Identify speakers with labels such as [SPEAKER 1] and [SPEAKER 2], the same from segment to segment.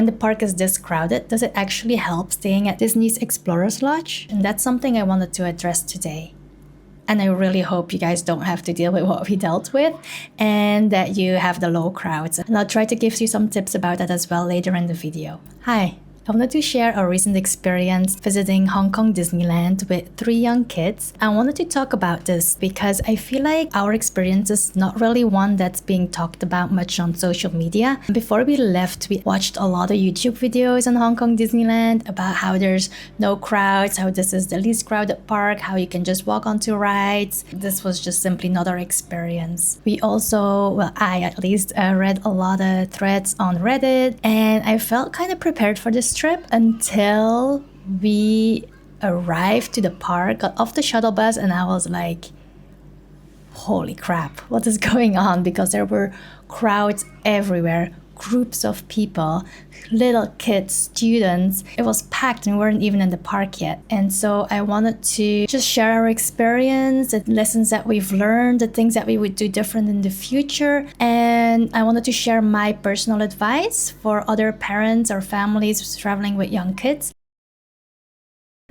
[SPEAKER 1] When the park is this crowded, does it actually help staying at Disney's Explorers Lodge? And that's something I wanted to address today. And I really hope you guys don't have to deal with what we dealt with and that you have the low crowds. And I'll try to give you some tips about that as well later in the video. Hi. I wanted to share a recent experience visiting Hong Kong Disneyland with 3 young kids. I wanted to talk about this because I feel like our experience is not really one that's being talked about much on social media. Before we left, we watched a lot of YouTube videos on Hong Kong Disneyland about how there's no crowds, how this is the least crowded park, how you can just walk onto rides. This was just simply not our experience. We also, well, I at least read a lot of threads on Reddit, and I felt kind of prepared for this trip until we arrived to the park, got off the shuttle bus, and I was like, holy crap, what is going on? Because there were crowds everywhere, groups of people, little kids, students. It was packed and we weren't even in the park yet. And so I wanted to just share our experience, the lessons that we've learned, the things that we would do different in the future. And I wanted to share my personal advice for other parents or families traveling with young kids.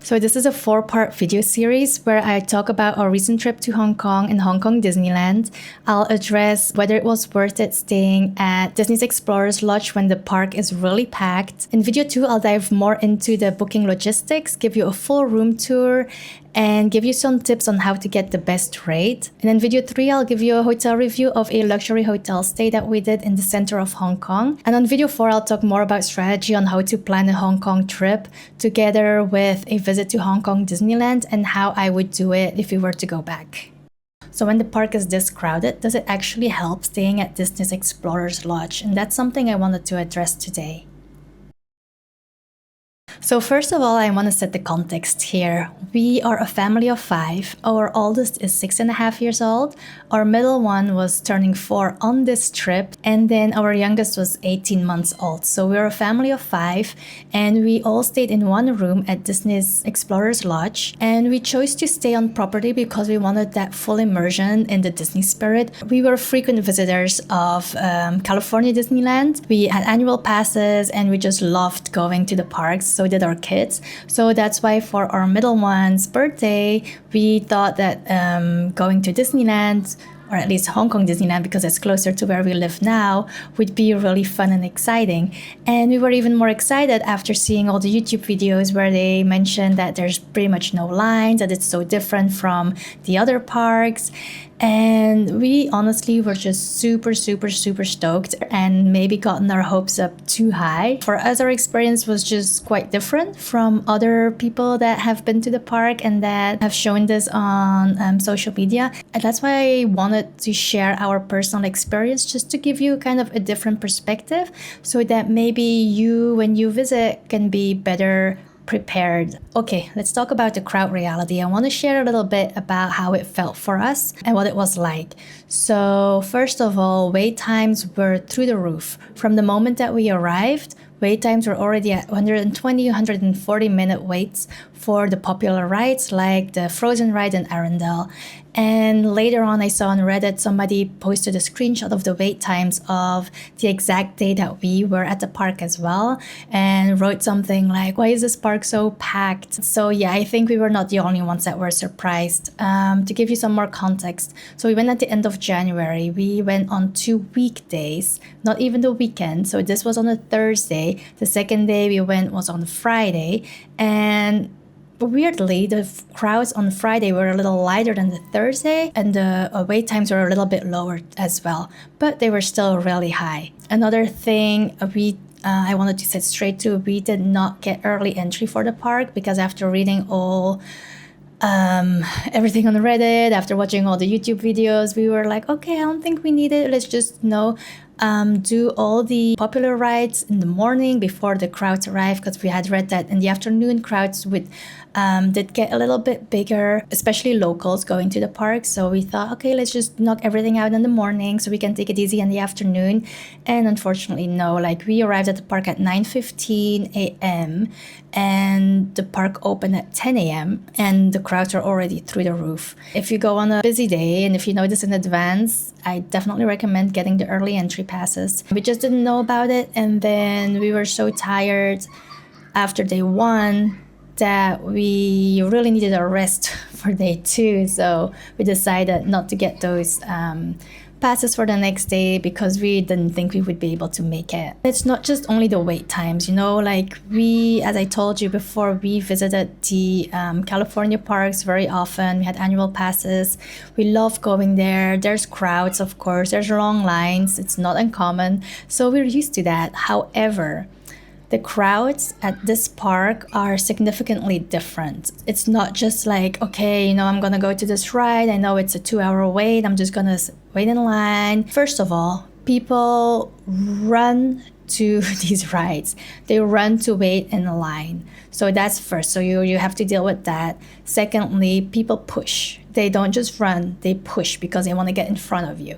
[SPEAKER 1] So this is a 4-part video series where I talk about our recent trip to Hong Kong and Hong Kong Disneyland. I'll address whether it was worth it staying at Disney's Explorers Lodge when the park is really packed. In video 2, I'll dive more into the booking logistics, give you a full room tour, and give you some tips on how to get the best rate. And in video 3, I'll give you a hotel review of a luxury hotel stay that we did in the center of Hong Kong. And on video 4, I'll talk more about strategy on how to plan a Hong Kong trip together with a visit to Hong Kong Disneyland and how I would do it if we were to go back. So when the park is this crowded, does it actually help staying at Disney's Explorers Lodge? And that's something I wanted to address today. So first of all, I want to set the context here. We are a family of 5. Our oldest is 6.5 years old. Our middle one was turning 4 on this trip. And then our youngest was 18 months old. So we're a family of 5. And we all stayed in one room at Disney's Explorers Lodge. And we chose to stay on property because we wanted that full immersion in the Disney spirit. We were frequent visitors of California Disneyland. We had annual passes and we just loved going to the parks. So did our kids. So that's why for our middle one's birthday, we thought that going to Disneyland, or at least Hong Kong Disneyland because it's closer to where we live now, would be really fun and exciting. And we were even more excited after seeing all the YouTube videos where they mentioned that there's pretty much no lines, that it's so different from the other parks. And we honestly were just super stoked and maybe gotten our hopes up too high. For us, our experience was just quite different from other people that have been to the park and that have shown this on social media. And that's why I wanted to share our personal experience, just to give you kind of a different perspective so that maybe you, when you visit, can be better prepared. Okay, let's talk about the crowd reality. I want to share a little bit about how it felt for us and what it was like. So first of all, wait times were through the roof. From the moment that we arrived, wait times were already at 120, 140 minute waits for the popular rides like the Frozen ride in Arendelle. And later on, I saw on Reddit somebody posted a screenshot of the wait times of the exact day that we were at the park as well, and wrote something like, why is this park so packed? So yeah, I think we were not the only ones that were surprised. To give you some more context, so we went at the end of January. We went on 2 weekdays, not even the weekend. So this was on a Thursday. The second day we went was on Friday, and weirdly, the crowds on Friday were a little lighter than the Thursday, and the wait times were a little bit lower as well, but they were still really high. Another thing I wanted to set straight to, we did not get early entry for the park because after reading all everything on Reddit, after watching all the YouTube videos, we were like, okay, I don't think we need it. Let's just do all the popular rides in the morning before the crowds arrive, because we had read that in the afternoon crowds did get a little bit bigger, especially locals going to the park. So we thought, okay, let's just knock everything out in the morning so we can take it easy in the afternoon. And unfortunately, no, like we arrived at the park at 9:15 a.m. and the park opened at 10 a.m. and the crowds are already through the roof. If you go on a busy day and if you know this in advance, I definitely recommend getting the early entry passes. We just didn't know about it, and then we were so tired after day 1 that we really needed a rest for day 2, so we decided not to get those passes for the next day because we didn't think we would be able to make it. It's not just only the wait times, you know, like we, as I told you before, we visited the California parks very often. We had annual passes. We love going there. There's crowds, of course. There's long lines. It's not uncommon. So we're used to that. However, the crowds at this park are significantly different. It's not just like, okay, you know, I'm gonna go to this ride. I know it's a 2-hour wait. I'm just gonna wait in line. First of all, people run to these rides. They run to wait in a line. So that's first. So you have to deal with that. Secondly, people push. They don't just run, they push because they want to get in front of you.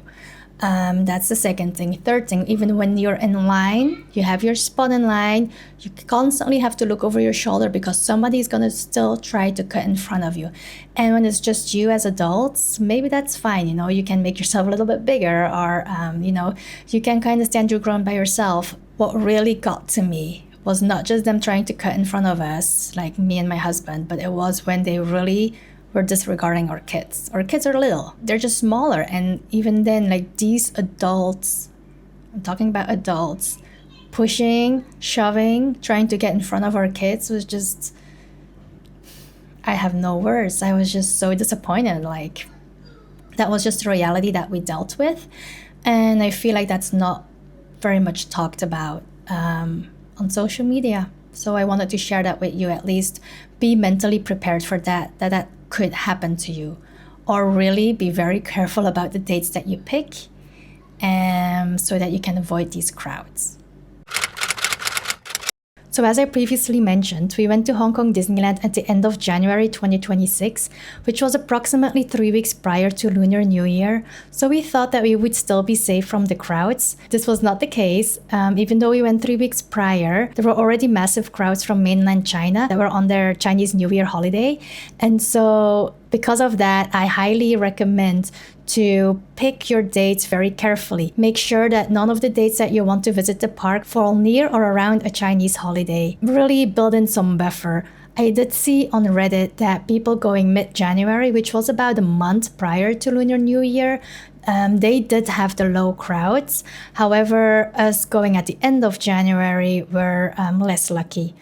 [SPEAKER 1] That's the second thing. Third thing, even when you're in line, you have your spot in line, you constantly have to look over your shoulder because somebody is going to still try to cut in front of you. And when it's just you as adults, maybe that's fine. You know, you can make yourself a little bit bigger, or, you know, you can kind of stand your ground by yourself. What really got to me was not just them trying to cut in front of us, like me and my husband, but it was when they really we're disregarding our kids. Our kids are little. They're just smaller. And even then, like these adults, I'm talking about adults, pushing, shoving, trying to get in front of our kids was just, I have no words. I was just so disappointed. Like that was just the reality that we dealt with. And I feel like that's not very much talked about on social media. So I wanted to share that with you. At least be mentally prepared for that could happen to you, or really be very careful about the dates that you pick, so that you can avoid these crowds. So as I previously mentioned, we went to Hong Kong Disneyland at the end of January 2026, which was approximately 3 weeks prior to Lunar New Year. So we thought that we would still be safe from the crowds. This was not the case. Even though we went 3 weeks prior, there were already massive crowds from mainland China that were on their Chinese New Year holiday. And so because of that, I highly recommend to pick your dates very carefully. Make sure that none of the dates that you want to visit the park fall near or around a Chinese holiday. Really build in some buffer. I did see on Reddit that people going mid-January, which was about a month prior to Lunar New Year, they did have the low crowds. However, us going at the end of January were less lucky.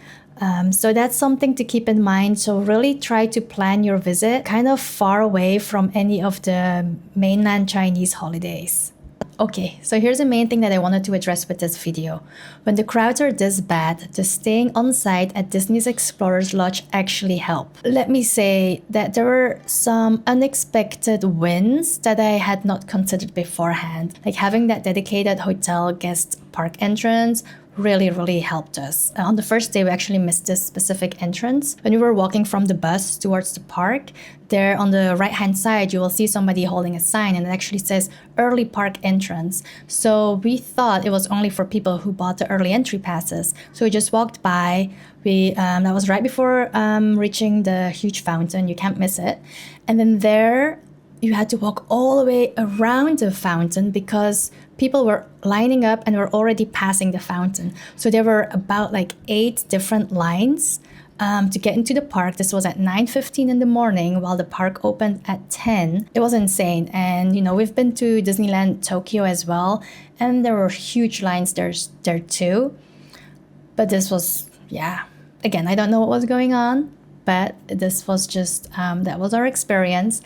[SPEAKER 1] So that's something to keep in mind. So really try to plan your visit kind of far away from any of the mainland Chinese holidays. Okay, so here's the main thing that I wanted to address with this video. When the crowds are this bad, just staying on site at Disney's Explorers Lodge actually helped. Let me say that there were some unexpected wins that I had not considered beforehand. Like having that dedicated hotel guest park entrance really helped us. On the first day, we actually missed this specific entrance. When we were walking from the bus towards the park, there on the right-hand side, you will see somebody holding a sign, and it actually says early park entrance. So we thought it was only for people who bought the early entry passes. So we just walked by. That was right before reaching the huge fountain. You can't miss it. And then there, you had to walk all the way around the fountain because people were lining up and were already passing the fountain. So there were about like 8 different lines to get into the park. This was at 9:15 in the morning while the park opened at 10. It was insane. And, you know, we've been to Disneyland Tokyo as well, and there were huge lines there too. But this was, yeah, again, I don't know what was going on, but this was just, that was our experience.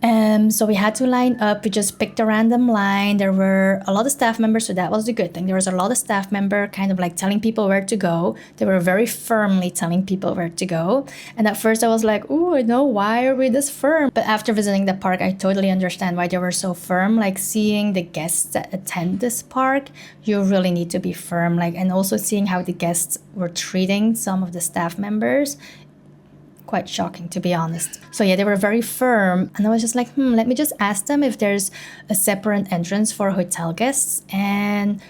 [SPEAKER 1] So we had to line up. We just picked a random line. There were a lot of staff members, so that was the good thing. There was a lot of staff member kind of like telling people where to go. They were very firmly telling people where to go. And at first I was like, oh, I know, why are we this firm? But after visiting the park, I totally understand why they were so firm. Like seeing the guests that attend this park, you really need to be firm. Like, and also seeing how the guests were treating some of the staff members. quite shocking, to be honest. So yeah, they were very firm, and I was just like, let me just ask them if there's a separate entrance for hotel guests. And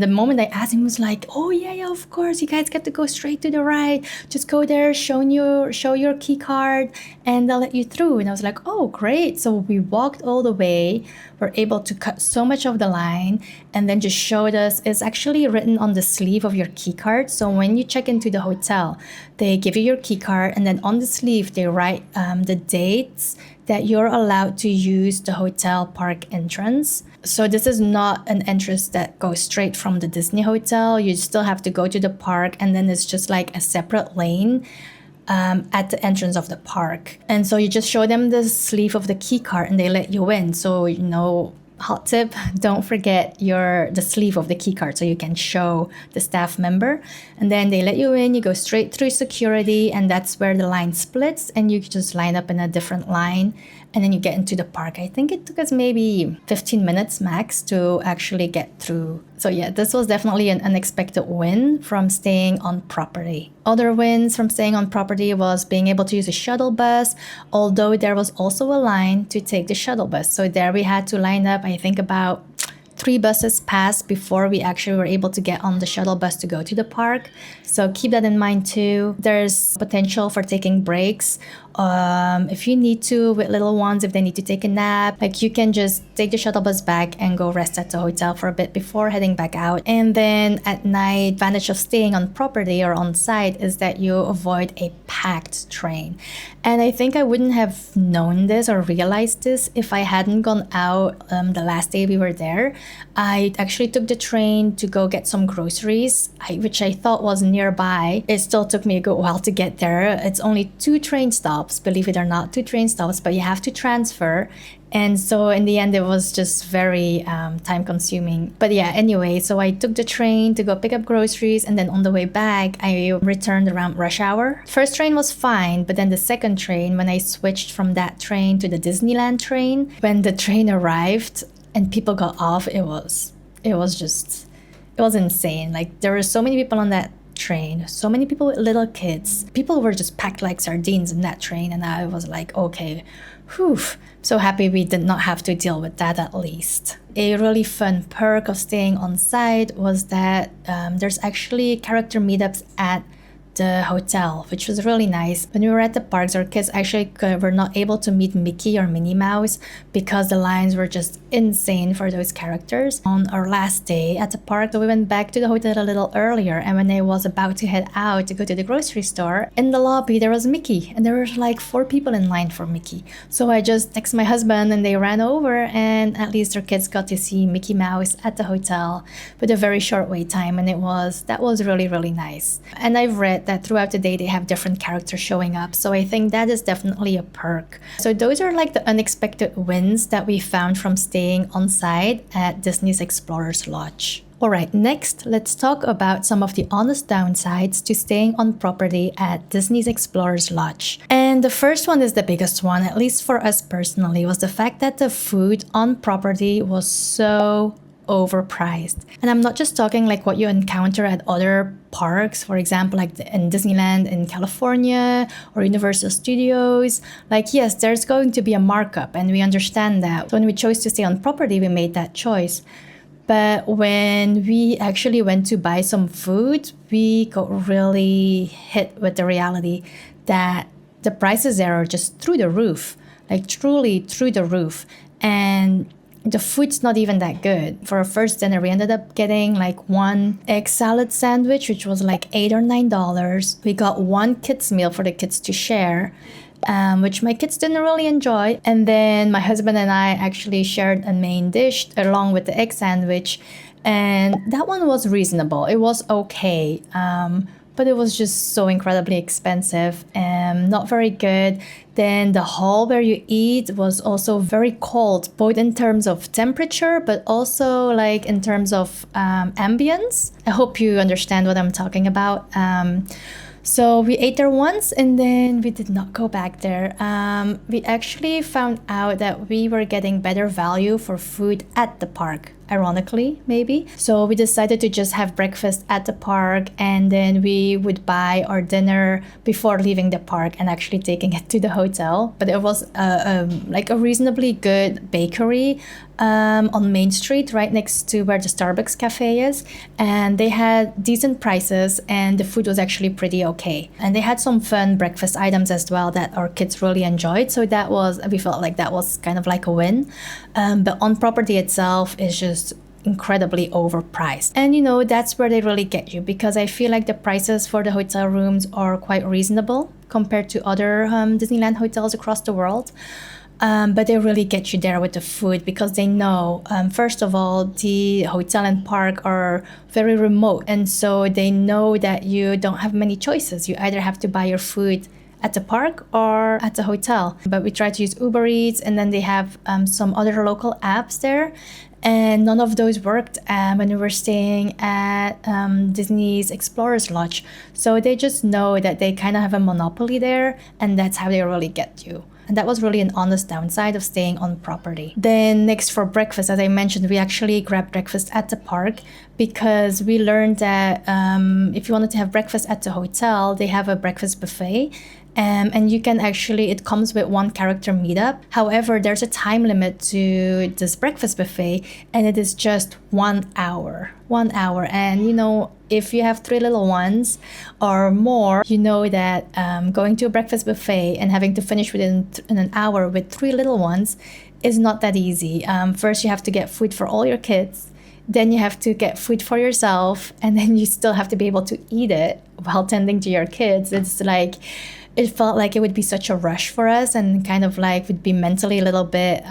[SPEAKER 1] the moment I asked him, he was like, oh yeah, of course, you guys get to go straight to the right. Just go there, show your key card, and they'll let you through. And I was like, oh great. So we walked all the way, were able to cut so much of the line, and then just showed us, it's actually written on the sleeve of your key card. So when you check into the hotel, they give you your key card, and then on the sleeve they write the dates that you're allowed to use the hotel park entrance. So this is not an entrance that goes straight from the Disney hotel. You still have to go to the park, and then it's just like a separate lane at the entrance of the park. And so you just show them the sleeve of the key card and they let you in. So, hot tip, don't forget the sleeve of the key card so you can show the staff member. And then they let you in, you go straight through security, and that's where the line splits, and you just line up in a different line, and then you get into the park. I think it took us maybe 15 minutes max to actually get through. So yeah, this was definitely an unexpected win from staying on property. Other wins from staying on property was being able to use a shuttle bus, although there was also a line to take the shuttle bus. So there we had to line up, I think about 3 buses passed before we actually were able to get on the shuttle bus to go to the park. So keep that in mind too. There's potential for taking breaks. If you need to, with little ones, if they need to take a nap, like you can just take the shuttle bus back and go rest at the hotel for a bit before heading back out. And then at night, advantage of staying on property or on site is that you avoid a packed train. And I think I wouldn't have known this or realized this if I hadn't gone out the last day we were there. I actually took the train to go get some groceries, which I thought was nearby. It still took me a good while to get there. It's only 2 train stops, believe it or not, 2 train stops, but you have to transfer. And so in the end, it was just very time consuming. But yeah, anyway, so I took the train to go pick up groceries. And then on the way back, I returned around rush hour. First train was fine. But then the second train, when I switched from that train to the Disneyland train, when the train arrived and people got off, it was insane. Like there were so many people on that train, so many people with little kids. People were just packed like sardines in that train, and I was like, okay, whew. So happy we did not have to deal with that at least. A really fun perk of staying on site was that there's actually character meetups at the hotel, which was really nice. When we were at the parks, our kids actually were not able to meet Mickey or Minnie Mouse because the lines were just insane for those characters. On our last day at the park, so we went back to the hotel a little earlier, and when I was about to head out to go to the grocery store, in the lobby there was Mickey, and there were like 4 people in line for Mickey. So I just texted my husband and they ran over, and at least our kids got to see Mickey Mouse at the hotel with a very short wait time, and that was really, really nice. And I've read that throughout the day they have different characters showing up, so I think that is definitely a perk. So those are like the unexpected wins that we found from staying on site at Disney's Explorers Lodge. Alright, next let's talk about some of the honest downsides to staying on property at Disney's Explorers Lodge. And the first one is the biggest one, at least for us personally, was the fact that the food on property was so overpriced. And I'm not just talking like what you encounter at other parks, for example, like in Disneyland in California or Universal Studios. Like, yes, there's going to be a markup, and we understand that. When we chose to stay on property, we made that choice. But when we actually went to buy some food, we got really hit with the reality that the prices there are just through the roof, like truly through the roof. And the food's not even that good. For our first dinner, we ended up getting like 1 egg salad sandwich, which was like $8 or $9. We got 1 kids meal for the kids to share, which my kids didn't really enjoy. And then my husband and I actually shared a main dish along with the egg sandwich. And that one was reasonable. It was okay. But it was just so incredibly expensive and not very good. Then the hall where you eat was also very cold, both in terms of temperature, but also like in terms of ambience. I hope you understand what I'm talking about. So we ate there once and then we did not go back there. We actually found out that we were getting better value for food at the park, ironically, maybe. So we decided to just have breakfast at the park, and then we would buy our dinner before leaving the park and actually taking it to the hotel. But it was like a reasonably good bakery on Main Street, right next to where the Starbucks cafe is. And they had decent prices and the food was actually pretty okay. And they had some fun breakfast items as well that our kids really enjoyed. So we felt like that was kind of like a win. But on property itself is just incredibly overpriced. And you know, that's where they really get you, because I feel like the prices for the hotel rooms are quite reasonable compared to other Disneyland hotels across the world. But they really get you there with the food because they know, first of all, the hotel and park are very remote. And so they know that you don't have many choices. You either have to buy your food at the park or at the hotel. But we try to use Uber Eats, and then they have some other local apps there. And none of those worked when we were staying at Disney's Explorers Lodge. So they just know that they kind of have a monopoly there, and that's how they really get you. And that was really an honest downside of staying on property. Then next, for breakfast, as I mentioned, we actually grabbed breakfast at the park because we learned that if you wanted to have breakfast at the hotel, they have a breakfast buffet. And you can actually, it comes with one character meetup. However, there's a time limit to this breakfast buffet, and it is just 1 hour. 1 hour. And you know, if you have 3 little ones or more, you know that going to a breakfast buffet and having to finish within an hour with 3 little ones is not that easy. First, you have to get food for all your kids. Then you have to get food for yourself, and then you still have to be able to eat it while tending to your kids. It's like, it felt like it would be such a rush for us and kind of like would be mentally a little bit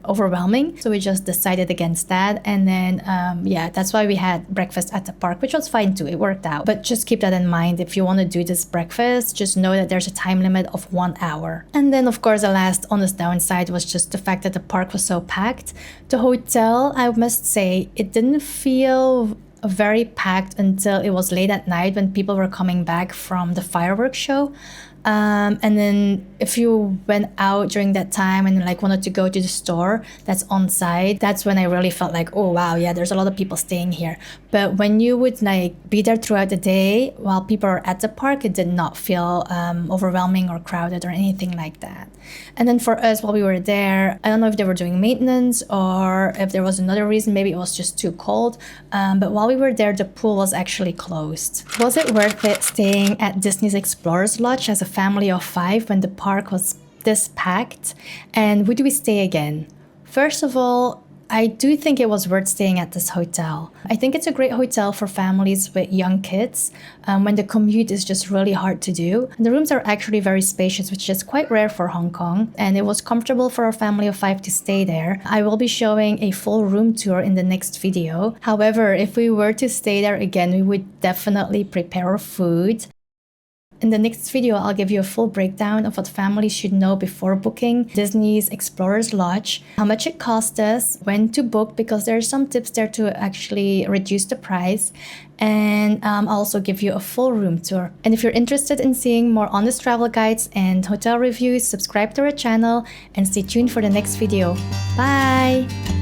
[SPEAKER 1] overwhelming. So we just decided against that. And then, yeah, that's why we had breakfast at the park, which was fine too. It worked out. But just keep that in mind. If you want to do this breakfast, just know that there's a time limit of 1 hour. And then, of course, the last honest downside was just the fact that the park was so packed. The hotel, I must say, it didn't feel very packed until it was late at night when people were coming back from the fireworks show. And then if you went out during that time and like wanted to go to the store that's on site, that's when I really felt like, oh wow, yeah, there's a lot of people staying here. But when you would like be there throughout the day while people are at the park, it did not feel overwhelming or crowded or anything like that. And then for us, while we were there, I don't know if they were doing maintenance or if there was another reason, maybe it was just too cold. But while we were there, the pool was actually closed. Was it worth it staying at Disney's Explorers Lodge as a family of 5 when the park was this packed? And would we stay again? First of all, I do think it was worth staying at this hotel. I think it's a great hotel for families with young kids when the commute is just really hard to do. And the rooms are actually very spacious, which is quite rare for Hong Kong. And it was comfortable for a family of 5 to stay there. I will be showing a full room tour in the next video. However, if we were to stay there again, we would definitely prepare our food. In the next video, I'll give you a full breakdown of what families should know before booking Disney's Explorers Lodge, how much it cost us, when to book, because there are some tips there to actually reduce the price, and I'll also give you a full room tour. And if you're interested in seeing more honest travel guides and hotel reviews, subscribe to our channel and stay tuned for the next video. Bye!